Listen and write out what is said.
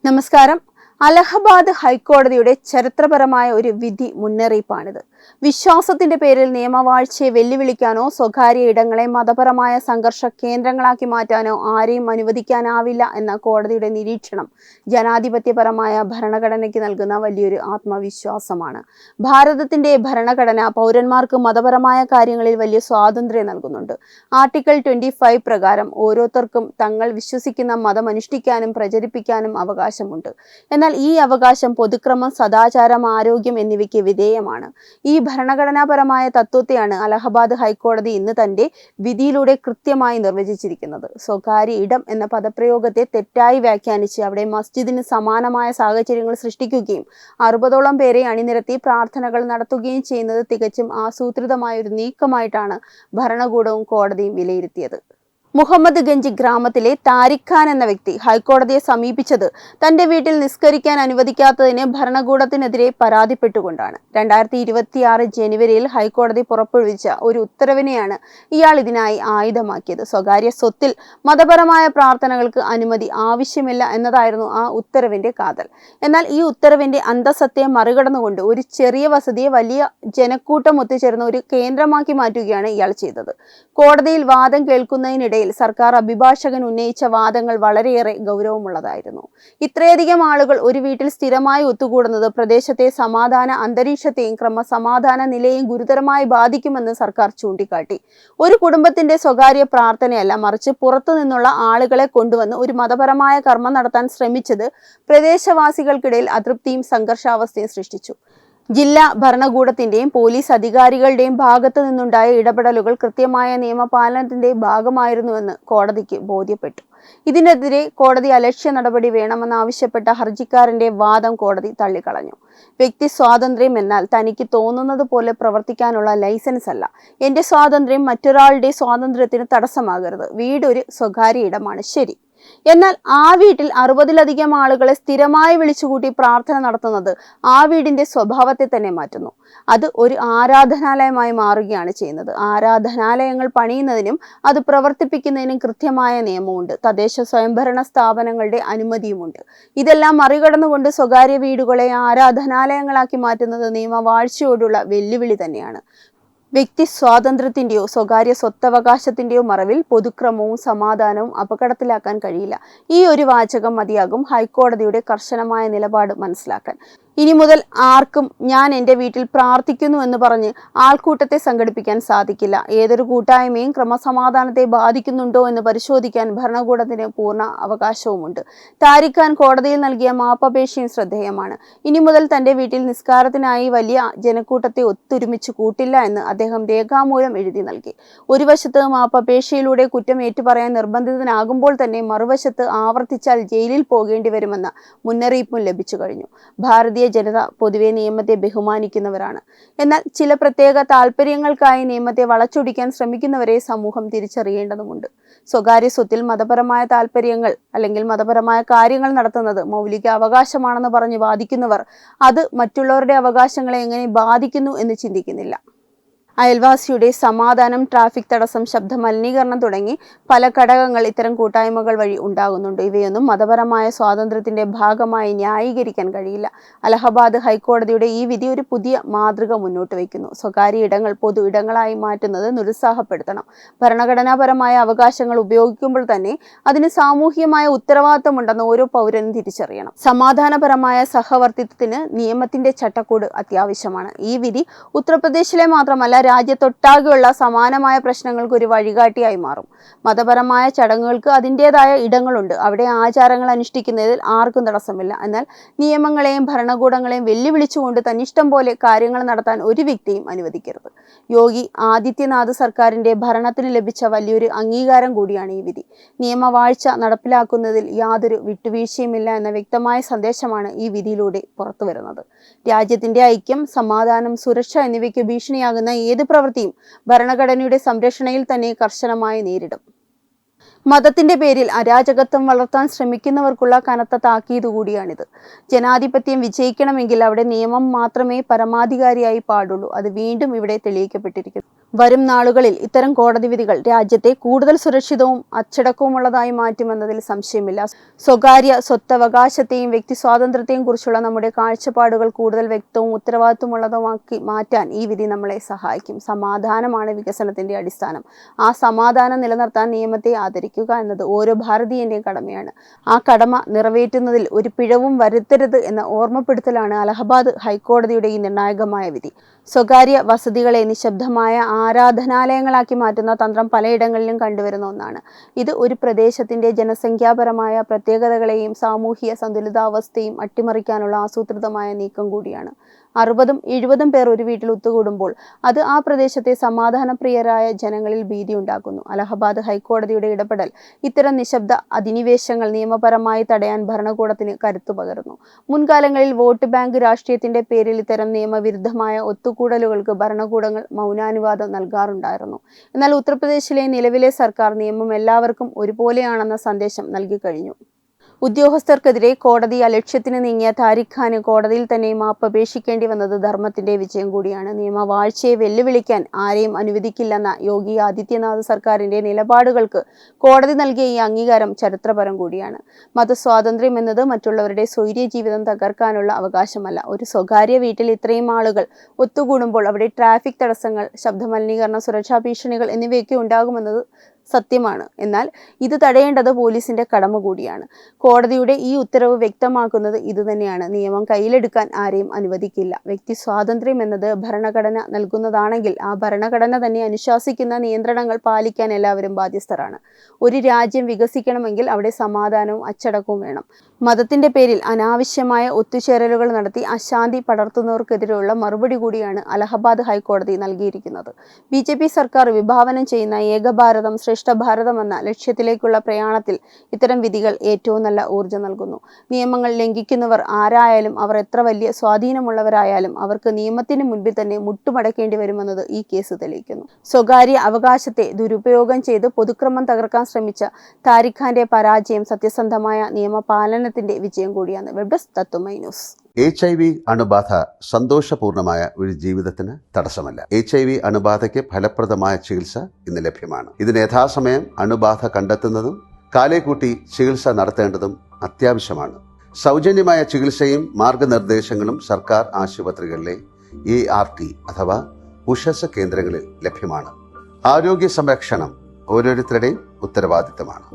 നമസ്കാരം. അലഹബാദ് ഹൈക്കോടതിയുടെ ചരിത്രപരമായ ഒരു വിധി മുന്നറിയിപ്പാണിത്. വിശ്വാസത്തിന്റെ പേരിൽ നിയമവാഴ്ചയെ വെല്ലുവിളിക്കാനോ സ്വകാര്യ ഇടങ്ങളെ മതപരമായ സംഘർഷ കേന്ദ്രങ്ങളാക്കി മാറ്റാനോ ആരെയും അനുവദിക്കാനാവില്ല എന്ന കോടതിയുടെ നിരീക്ഷണം ജനാധിപത്യപരമായ ഭരണഘടനയ്ക്ക് നൽകുന്ന വലിയൊരു ആത്മവിശ്വാസമാണ്. ഭാരതത്തിന്റെ ഭരണഘടന പൗരന്മാർക്ക് മതപരമായ കാര്യങ്ങളിൽ വലിയ സ്വാതന്ത്ര്യം നൽകുന്നുണ്ട്. ആർട്ടിക്കിൾ 25 പ്രകാരം ഓരോരുത്തർക്കും തങ്ങൾ വിശ്വസിക്കുന്ന മതം അനുഷ്ഠിക്കാനും പ്രചരിപ്പിക്കാനും അവകാശമുണ്ട്. എന്നാൽ ഈ അവകാശം പൊതുക്രമം, സദാചാരം, ആരോഗ്യം എന്നിവയ്ക്ക് വിധേയമാണ്. ഈ ഭരണഘടനാപരമായ തത്വത്തെയാണ് അലഹബാദ് ഹൈക്കോടതി ഇന്ന് തന്റെ വിധിയിലൂടെ കൃത്യമായി നിർവചിച്ചിരിക്കുന്നത്. സ്വകാര്യ ഇടം എന്ന പദപ്രയോഗത്തെ തെറ്റായി വ്യാഖ്യാനിച്ച് അവിടെ മസ്ജിദിന് സമാനമായ സാഹചര്യങ്ങൾ സൃഷ്ടിക്കുകയും 60ഓളം പേരെ അണിനിരത്തി പ്രാർത്ഥനകൾ നടത്തുകയും ചെയ്യുന്നത് തികച്ചും ആസൂത്രിതമായ ഒരു നീക്കമായിട്ടാണ് ഭരണകൂടവും കോടതിയും വിലയിരുത്തിയത്. മുഹമ്മദ് ഗഞ്ച് ഗ്രാമത്തിലെ താരിഖ് ഖാൻ എന്ന വ്യക്തി ഹൈക്കോടതിയെ സമീപിച്ചത് തന്റെ വീട്ടിൽ നിസ്കരിക്കാൻ അനുവദിക്കാത്തതിന് ഭരണകൂടത്തിനെതിരെ പരാതിപ്പെട്ടുകൊണ്ടാണ്. 2026 ജനുവരിയിൽ ഹൈക്കോടതി പുറപ്പെടുവിച്ച ഒരു ഉത്തരവിനെയാണ് ഇയാൾ ഇതിനായി ആയുധമാക്കിയത്. സ്വകാര്യ സ്വത്തിൽ മതപരമായ പ്രാർത്ഥനകൾക്ക് അനുമതി ആവശ്യമില്ല എന്നതായിരുന്നു ആ ഉത്തരവിന്റെ കാതൽ. എന്നാൽ ഈ ഉത്തരവിന്റെ അന്തസത്തയെ മറികടന്നുകൊണ്ട് ഒരു ചെറിയ വസതിയെ വലിയ ജനക്കൂട്ടം ഒത്തുചേർന്ന ഒരു കേന്ദ്രമാക്കി മാറ്റുകയാണ് ഇയാൾ ചെയ്തത്. കോടതിയിൽ വാദം കേൾക്കുന്നതിനിടയിൽ സർക്കാർ അഭിഭാഷകൻ ഉന്നയിച്ച വാദങ്ങൾ വളരെയേറെ ഗൗരവമുള്ളതായിരുന്നു. ഇത്രയധികം ആളുകൾ ഒരു വീട്ടിൽ സ്ഥിരമായി ഒത്തുകൂടുന്നത് പ്രദേശത്തെ സമാധാന അന്തരീക്ഷത്തെയും ക്രമസമാധാന നിലയെയും ഗുരുതരമായി ബാധിക്കുമെന്ന് സർക്കാർ ചൂണ്ടിക്കാട്ടി. ഒരു കുടുംബത്തിന്റെ സ്വകാര്യ പ്രാർത്ഥനയല്ല, മറിച്ച് പുറത്തു നിന്നുള്ള ആളുകളെ കൊണ്ടുവന്ന് ഒരു മതപരമായ കർമ്മം നടത്താൻ ശ്രമിച്ചത് പ്രദേശവാസികൾക്കിടയിൽ അതൃപ്തിയും സംഘർഷാവസ്ഥയും സൃഷ്ടിച്ചു. ജില്ലാ ഭരണകൂടത്തിന്റെയും പോലീസ് അധികാരികളുടെയും ഭാഗത്തു നിന്നുണ്ടായ ഇടപെടലുകൾ കൃത്യമായ നിയമപാലനത്തിന്റെ ഭാഗമായിരുന്നുവെന്ന് കോടതിക്ക് ബോധ്യപ്പെട്ടു. ഇതിനെതിരെ കോടതി അലക്ഷ്യ നടപടി വേണമെന്നാവശ്യപ്പെട്ട ഹർജിക്കാരന്റെ വാദം കോടതി തള്ളിക്കളഞ്ഞു. വ്യക്തി സ്വാതന്ത്ര്യം എന്നാൽ തനിക്ക് തോന്നുന്നത് പോലെ പ്രവർത്തിക്കാനുള്ള ലൈസൻസ് അല്ല. എന്റെ സ്വാതന്ത്ര്യം മറ്റൊരാളുടെ സ്വാതന്ത്ര്യത്തിന് തടസ്സമാകരുത്. വീട് ഒരു സ്വകാര്യ ഇടമാണ്, ശരി. എന്നാൽ ആ വീട്ടിൽ 60ലധികം ആളുകളെ സ്ഥിരമായി വിളിച്ചുകൂട്ടി പ്രാർത്ഥന നടത്തുന്നത് ആ വീടിന്റെ സ്വഭാവത്തെ തന്നെ മാറ്റുന്നു. അത് ഒരു ആരാധനാലയമായി മാറുകയാണ് ചെയ്യുന്നത്. ആരാധനാലയങ്ങൾ പണിയുന്നതിനും അത് പ്രവർത്തിപ്പിക്കുന്നതിനും കൃത്യമായ നിയമമുണ്ട്. തദ്ദേശ സ്വയംഭരണ സ്ഥാപനങ്ങളുടെ അനുമതിയുമുണ്ട്. ഇതെല്ലാം മറികടന്നുകൊണ്ട് സ്വകാര്യ വീടുകളെ ആരാധനാലയങ്ങളാക്കി മാറ്റുന്നത് നിയമവാഴ്ചയോടുള്ള വെല്ലുവിളി തന്നെയാണ്. വ്യക്തി സ്വാതന്ത്ര്യത്തിന്റെയോ സ്വകാര്യ സ്വത്തവകാശത്തിന്റെയോ മറവിൽ പൊതുക്രമവും സമാധാനവും അപകടത്തിലാക്കാൻ കഴിയില്ല. ഈ ഒരു വാചകം മതിയാകും ഹൈക്കോടതിയുടെ കർശനമായ നിലപാട് മനസ്സിലാക്കാൻ. ഇനി മുതൽ ആർക്കും ഞാൻ എൻ്റെ വീട്ടിൽ പ്രാർത്ഥിക്കുന്നു എന്ന് പറഞ്ഞ് ആൾക്കൂട്ടത്തെ സംഘടിപ്പിക്കാൻ സാധിക്കില്ല. ഏതൊരു കൂട്ടായ്മയും ക്രമസമാധാനത്തെ ബാധിക്കുന്നുണ്ടോ എന്ന് പരിശോധിക്കാൻ ഭരണകൂടത്തിന് പൂർണ്ണ അവകാശവുമുണ്ട്. താരിഖ് ഖാൻ കോടതിയിൽ നൽകിയ മാപ്പപേക്ഷയും ശ്രദ്ധേയമാണ്. ഇനി മുതൽ തൻ്റെ വീട്ടിൽ നിസ്കാരത്തിനായി വലിയ ജനക്കൂട്ടത്തെ ഒത്തൊരുമിച്ച് കൂട്ടില്ല എന്ന് അദ്ദേഹം രേഖാമൂലം എഴുതി നൽകി. ഒരു വശത്ത് മാപ്പപേക്ഷയിലൂടെ കുറ്റം ഏറ്റുപറയാൻ നിർബന്ധിതനാകുമ്പോൾ തന്നെ മറുവശത്ത് ആവർത്തിച്ചാൽ ജയിലിൽ പോകേണ്ടി വരുമെന്ന മുന്നറിയിപ്പും ലഭിച്ചു കഴിഞ്ഞു. ഭാരതീയ ജനത പൊതുവെ നിയമത്തെ ബഹുമാനിക്കുന്നവരാണ്. എന്നാൽ ചില പ്രത്യേക താല്പര്യങ്ങൾക്കായി നിയമത്തെ വളച്ചൊടിക്കാൻ ശ്രമിക്കുന്നവരെ സമൂഹം തിരിച്ചറിയേണ്ടതുണ്ട്. സ്വകാര്യ സ്വത്തിൽ മതപരമായ താല്പര്യങ്ങൾ അല്ലെങ്കിൽ മതപരമായ കാര്യങ്ങൾ നടത്തുന്നത് മൗലിക അവകാശമാണെന്ന് പറഞ്ഞ് വാദിക്കുന്നവർ അത് മറ്റുള്ളവരുടെ അവകാശങ്ങളെ എങ്ങനെ ബാധിക്കുന്നു എന്ന് ചിന്തിക്കുന്നില്ല. അയൽവാസിയുടെ സമാധാനം, ട്രാഫിക് തടസ്സം, ശബ്ദ മലിനീകരണം തുടങ്ങി പല ഘടകങ്ങൾ ഇത്തരം കൂട്ടായ്മകൾ വഴി ഉണ്ടാകുന്നുണ്ട്. ഇവയൊന്നും മതപരമായ സ്വാതന്ത്ര്യത്തിന്റെ ഭാഗമായി ന്യായീകരിക്കാൻ കഴിയില്ല. അലഹബാദ് ഹൈക്കോടതിയുടെ ഈ വിധി ഒരു പുതിയ മാതൃക മുന്നോട്ട് വയ്ക്കുന്നു. സ്വകാര്യ ഇടങ്ങൾ പൊതു ഇടങ്ങളായി മാറ്റുന്നത് നിരുത്സാഹപ്പെടുത്തണം. ഭരണഘടനാപരമായ അവകാശങ്ങൾ ഉപയോഗിക്കുമ്പോൾ തന്നെ അതിന് സാമൂഹികമായ ഉത്തരവാദിത്തമുണ്ടെന്ന് ഓരോ പൗരനും തിരിച്ചറിയണം. സമാധാനപരമായ സഹവർത്തിത്വത്തിന് നിയമത്തിന്റെ ചട്ടക്കൂട് അത്യാവശ്യമാണ്. ഈ വിധി ഉത്തർപ്രദേശിലെ മാത്രമല്ല രാജ്യത്തൊട്ടാകെയുള്ള സമാനമായ പ്രശ്നങ്ങൾക്ക് ഒരു വഴികാട്ടിയായി മാറും. മതപരമായ ചടങ്ങുകൾക്ക് അതിൻ്റെതായ ഇടങ്ങളുണ്ട്. അവിടെ ആചാരങ്ങൾ അനുഷ്ഠിക്കുന്നതിൽ ആർക്കും തടസ്സമില്ല. എന്നാൽ നിയമങ്ങളെയും ഭരണകൂടങ്ങളെയും വെല്ലുവിളിച്ചുകൊണ്ട് തന്നിഷ്ടം പോലെ കാര്യങ്ങൾ നടത്താൻ ഒരു വ്യക്തിയും അനുവദിക്കരുത്. യോഗി ആദിത്യനാഥ് സർക്കാരിന്റെ ഭരണത്തിന് ലഭിച്ച വലിയൊരു അംഗീകാരം കൂടിയാണ് ഈ വിധി. നിയമവാഴ്ച നടപ്പിലാക്കുന്നതിൽ യാതൊരു വിട്ടുവീഴ്ചയുമില്ല എന്ന വ്യക്തമായ സന്ദേശമാണ് ഈ വിധിയിലൂടെ പുറത്തു വരുന്നത്. രാജ്യത്തിന്റെ ഐക്യം, സമാധാനം, സുരക്ഷ എന്നിവയ്ക്ക് ഭീഷണിയാകുന്ന ഏത് പ്രവൃത്തിയും ഭരണഘടനയുടെ സംരക്ഷണയിൽ തന്നെ കർശനമായി നേരിടും. മതത്തിന്റെ പേരിൽ അരാജകത്വം വളർത്താൻ ശ്രമിക്കുന്നവർക്കുള്ള കനത്ത താക്കീത് കൂടിയാണിത്. ജനാധിപത്യം വിജയിക്കണമെങ്കിൽ അവിടെ നിയമം മാത്രമേ പരമാധികാരിയായി പാടുള്ളൂ. അത് വീണ്ടും ഇവിടെ തെളിയിക്കപ്പെട്ടിരിക്കുന്നു. വരും നാളുകളിൽ ഇത്തരം കോടതി വിധികൾ രാജ്യത്തെ കൂടുതൽ സുരക്ഷിതവും അച്ചടക്കവുമുള്ളതായി മാറ്റുമെന്നതിൽ സംശയമില്ല. സ്വകാര്യ സ്വത്തവകാശത്തെയും വ്യക്തി സ്വാതന്ത്ര്യത്തെയും കുറിച്ചുള്ള നമ്മുടെ കാഴ്ചപ്പാടുകൾ കൂടുതൽ വ്യക്തവും ഉത്തരവാദിത്വമുള്ളതുമാക്കി മാറ്റാൻ ഈ വിധി നമ്മളെ സഹായിക്കും. സമാധാനമാണ് വികസനത്തിന്റെ അടിസ്ഥാനം. ആ സമാധാനം നിലനിർത്താൻ നിയമത്തെ ആദരിക്കുക എന്നത് ഓരോ ഭാരതീയന്റെയും കടമയാണ്. ആ കടമ നിറവേറ്റുന്നതിൽ ഒരു പിഴവും വരുത്തരുത് എന്ന ഓർമ്മപ്പെടുത്തലാണ് അലഹബാദ് ഹൈക്കോടതിയുടെ ഈ നിർണായകമായ വിധി. സ്വകാര്യ വസതികളെ നിശബ്ദമായ ആരാധനാലയങ്ങളാക്കി മാറ്റുന്ന തന്ത്രം പലയിടങ്ങളിലും കണ്ടുവരുന്ന ഒന്നാണ്. ഇത് ഒരു പ്രദേശത്തിന്റെ ജനസംഖ്യാപരമായ പ്രത്യേകതകളെയും സാമൂഹിക സന്തുലിതാവസ്ഥയും അട്ടിമറിക്കാനുള്ള ആസൂത്രിതമായ നീക്കം കൂടിയാണ്. 60-70 പേർ ഒരു വീട്ടിൽ ഒത്തുകൂടുമ്പോൾ അത് ആ പ്രദേശത്തെ സമാധാനപ്രിയരായ ജനങ്ങളിൽ ഭീതി ഉണ്ടാക്കുന്നു. അലഹബാദ് ഹൈക്കോടതിയുടെ ഇടപെടൽ ഇത്തരം നിശബ്ദ അധിനിവേശങ്ങൾ നിയമപരമായി തടയാൻ ഭരണകൂടത്തിന് കരുത്തു പകരുന്നു. മുൻകാലങ്ങളിൽ വോട്ട് ബാങ്ക് രാഷ്ട്രീയത്തിന്റെ പേരിൽ ഇത്തരം നിയമവിരുദ്ധമായ ഒത്തുകൂടലുകൾക്ക് ഭരണകൂടങ്ങൾ മൗനാനുവാദം നൽകാറുണ്ടായിരുന്നു. എന്നാൽ ഉത്തർപ്രദേശിലെ നിലവിലെ സർക്കാർ നിയമം എല്ലാവർക്കും ഒരുപോലെയാണെന്ന സന്ദേശം നൽകി കഴിഞ്ഞു. ഉദ്യോഗസ്ഥർക്കെതിരെ കോടതി അലക്ഷ്യത്തിന് നീങ്ങിയ താരിഖ് ഖാന് കോടതിയിൽ തന്നെ മാപ്പപേക്ഷിക്കേണ്ടി വന്നത് ധർമ്മത്തിന്റെ വിജയം കൂടിയാണ്. നിയമവാഴ്ചയെ വെല്ലുവിളിക്കാൻ ആരെയും അനുവദിക്കില്ലെന്ന യോഗി ആദിത്യനാഥ് സർക്കാരിന്റെ നിലപാടുകൾക്ക് കോടതി നൽകിയ ഈ അംഗീകാരം ചരിത്രപരം കൂടിയാണ്. മതസ്വാതന്ത്ര്യം എന്നത് മറ്റുള്ളവരുടെ സ്വൈര്യ ജീവിതം തകർക്കാനുള്ള അവകാശമല്ല. ഒരു സ്വകാര്യ വീട്ടിൽ ഇത്രയും ആളുകൾ ഒത്തുകൂടുമ്പോൾ അവിടെ ട്രാഫിക് തടസ്സങ്ങൾ, ശബ്ദമലിനീകരണം, സുരക്ഷാ ഭീഷണികൾ എന്നിവയൊക്കെ ഉണ്ടാകുമെന്നത് സത്യമാണ്. എന്നാൽ ഇത് തടയേണ്ടത് പോലീസിന്റെ കടമ കൂടിയാണ്. കോടതിയുടെ ഈ ഉത്തരവ് വ്യക്തമാക്കുന്നത് ഇതുതന്നെയാണ്. നിയമം കയ്യിലെടുക്കാൻ ആരെയും അനുവദിക്കില്ല. വ്യക്തി സ്വാതന്ത്ര്യം എന്നത് ഭരണഘടന നൽകുന്നതാണെങ്കിൽ ആ ഭരണഘടന തന്നെ അനുശാസിക്കുന്ന നിയന്ത്രണങ്ങൾ പാലിക്കാൻ എല്ലാവരും ബാധ്യസ്ഥരാണ്. ഒരു രാജ്യം വികസിക്കണമെങ്കിൽ അവിടെ സമാധാനവും അച്ചടക്കവും വേണം. മതത്തിന്റെ പേരിൽ അനാവശ്യമായ ഒത്തുചേരലുകൾ നടത്തി അശാന്തി പടർത്തുന്നവർക്കെതിരെയുള്ള മറുപടി കൂടിയാണ് അലഹബാദ് ഹൈക്കോടതി നൽകിയിരിക്കുന്നത്. BJP സർക്കാർ വിഭാവനം ചെയ്യുന്ന ഏകഭാരതം ശ്രേഷ്ഠ ഭാരതം എന്ന ലക്ഷ്യത്തിലേക്കുള്ള പ്രയാണത്തിൽ ഇത്തരം വിധികൾ ഏറ്റവും നല്ല ഊർജ്ജം നൽകുന്നു. നിയമങ്ങൾ ലംഘിക്കുന്നവർ ആരായാലും, അവർ എത്ര വലിയ സ്വാധീനമുള്ളവരായാലും അവർക്ക് നിയമത്തിന് മുൻപിൽ തന്നെ മുട്ടുമടക്കേണ്ടി വരുമെന്നത് ഈ കേസ് തെളിയിക്കുന്നു. സ്വകാര്യ അവകാശത്തെ ദുരുപയോഗം ചെയ്ത് പൊതുക്രമം തകർക്കാൻ ശ്രമിച്ച താരിഖ് ഖാന്റെ പരാജയം സത്യസന്ധമായ നിയമപാലനത്തിന്റെ വിജയം കൂടിയാണ്. വെബ് ഡെസ്ക് തത്വമൈ ന്യൂസ്. HIV അണുബാധ സന്തോഷപൂർണമായ ഒരു ജീവിതത്തിന് തടസ്സമല്ല. HIV അണുബാധയ്ക്ക് ഫലപ്രദമായ ചികിത്സ ഇന്ന് ലഭ്യമാണ്. ഇതിന് യഥാസമയം അണുബാധ കണ്ടെത്തുന്നതും കാലേക്കൂട്ടി ചികിത്സ നടത്തേണ്ടതും അത്യാവശ്യമാണ്. സൗജന്യമായ ചികിത്സയും മാർഗനിർദ്ദേശങ്ങളും സർക്കാർ ആശുപത്രികളിലെ ART അഥവാ ഉഷസ് കേന്ദ്രങ്ങളിൽ ലഭ്യമാണ്. ആരോഗ്യ സംരക്ഷണം ഓരോരുത്തരുടെയും ഉത്തരവാദിത്തമാണ്.